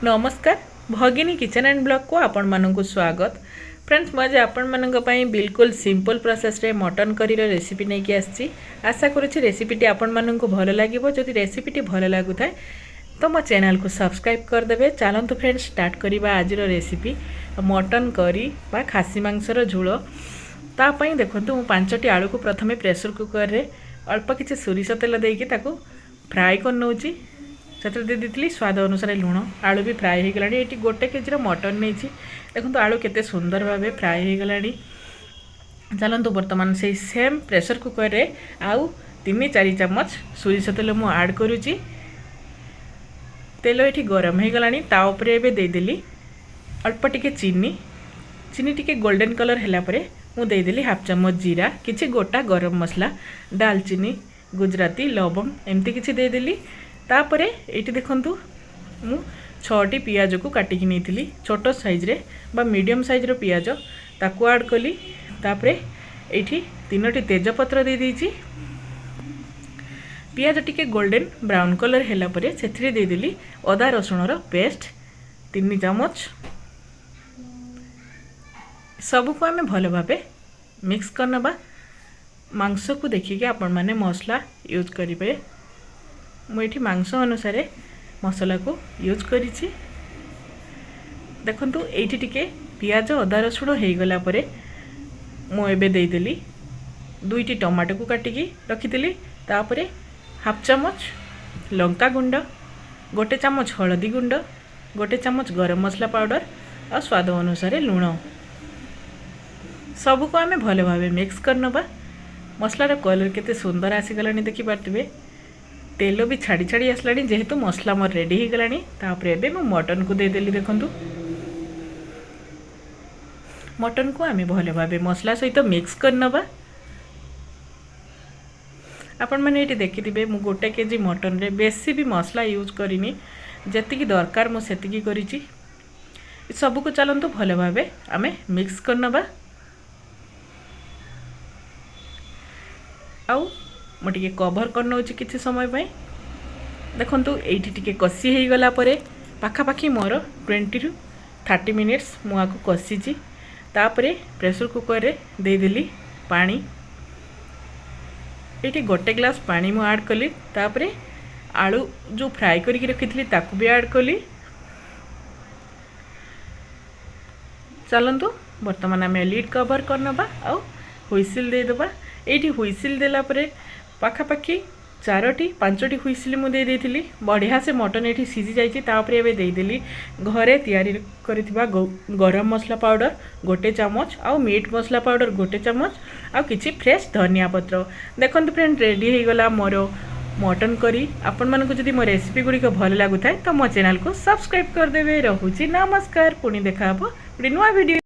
नमस्कार भगिनी kitchen and blog को आपण मानक स्वागत। फ्रेंड्स मुझे आपण मानक पई बिल्कुल सिंपल प्रोसेस रे मटन करी रेसिपी नहीं कि आसी। आशा करुच्ची रेसिपीटी आपण मानक भल लगे। जदि रेसिपीटी भल लगुए तो मो चैनल को सब्सक्राइब करदे। चलतु फ्रेंड्स स्टार्ट करवा आज रेसिपी मटन करी बा खासी मांसर झोल। तापाई देखो मु 5टी आलू को प्रथमे प्रेशर कुकर रे अल्प किसी सोरिष तेल देकी ताकू फ्राए कर नौची। से दे दी स्वाद अनुसार लुण आलू भी फ्राए हो गला। ये गोटे केजी मटन नहीं देखो आलू केते सुंदर भाव फ्राए हो गला। चलतु बर्तमान से सेम प्रेशर कुकर रे आउ 3-4 चम्मच सोरिष तेल मु ऐड करुच्ची। तेल ये गरम हो गला। देदेली अल्प टिके चीनी टिके गोल्डन कलर हैला परे मु देदेली हाफ चम्मच जीरा, किछि गोटा गरम मसला, दालचीनी, गुजराती, लवंग एमती किछि देदेली। तापरे एटी देखंतु मु 6टी पियाज को काटिकी नहीं छोट साइज रे बा मीडियम साइज रो पियाज ताकू ऐड कली। तापरे एठी 3टी तेजपत्र दे दीची। पियाज टिके गोल्डन ब्राउन कलर हैला परे सेथरे दे देली अदा रसुण रो पेस्ट 3 चम्मच। सबू को आमे भलो भाबे मिक्स करनबा। मांस को देखिके आपण माने मसला यूज करिवे। मुझे मांस अनुसार मसला को यूज करिछि। देखंतु एठी टिके पियाज अदा रसुण हो गला परे मु एबे दे देली 2टी टमाटो को काटिकी रखिथिली। तापरे हाफ चम्मच लंका गुंड, 1 चम्मच हळदी गुंड, 1 चम्मच गरम मसला पाउडर और स्वाद अनुसार लुण। सबू को आमे भलो भाबे मिक्स करनबा। मसलार कलर केते सुंदर आसी गलानी देखि पारतिबे। तेल भी छाड़ी छाड़ी आसलानी जेहेतु मसला मोर रेडी हो गलानी। तापरे एबे मु मटन को दे देली। देखंतु मटन को आमे भलो भाबे मसला सहित मिक्स करनबा। आपण माने एटी देखिथिबे मु 1 केजी मटन रे बेसी भी मसला यूज करिनी, जतिकी दरकार मु सेतिकी करिछि। सबु को चलंतु भलो भाबे आमे मिक्स करनबा। आउ मोटे कभर कर नौची किसी समय पे। देखंतु एठी टिके कसी हो गला परे पाखापाखी मोर 20-30 मिनिट्स मुआ को कसीची। तापरे प्रेशर कुकर रे दे देली पानी। एठी 1 ग्लास पानी मु ऐड कली। तापरे आलू जो फ्राई करके रखिथली ताकू भी ऐड कली। चलंतु वर्तमान आम लीड कवर करनबा आउ हुइसिल दे देबा। एठी हुइसिल देला परे पाखापाखी 4-5टी हुइसिल मु दे देथिली। बढ़िया से मटन एठी सीझी जाइछि। तापरे एबे दे देली घरे तैयारी करिथिबा गरम मसला पाउडर 1 चम्मच आउ मीट मसला पाउडर 1 चम्मच आउ किछि फ्रेश धनिया पत्र। देखंतु फ्रेंड रेडी हो गला मोर मटन करी। आपण मानको जदि मो रेसिपी गुडी को भल लागुथाय तो मो चैनल को सब्सक्राइब कर देबे। रहूची नमस्कार। पुणी देखा हबो नुआ वीडियो।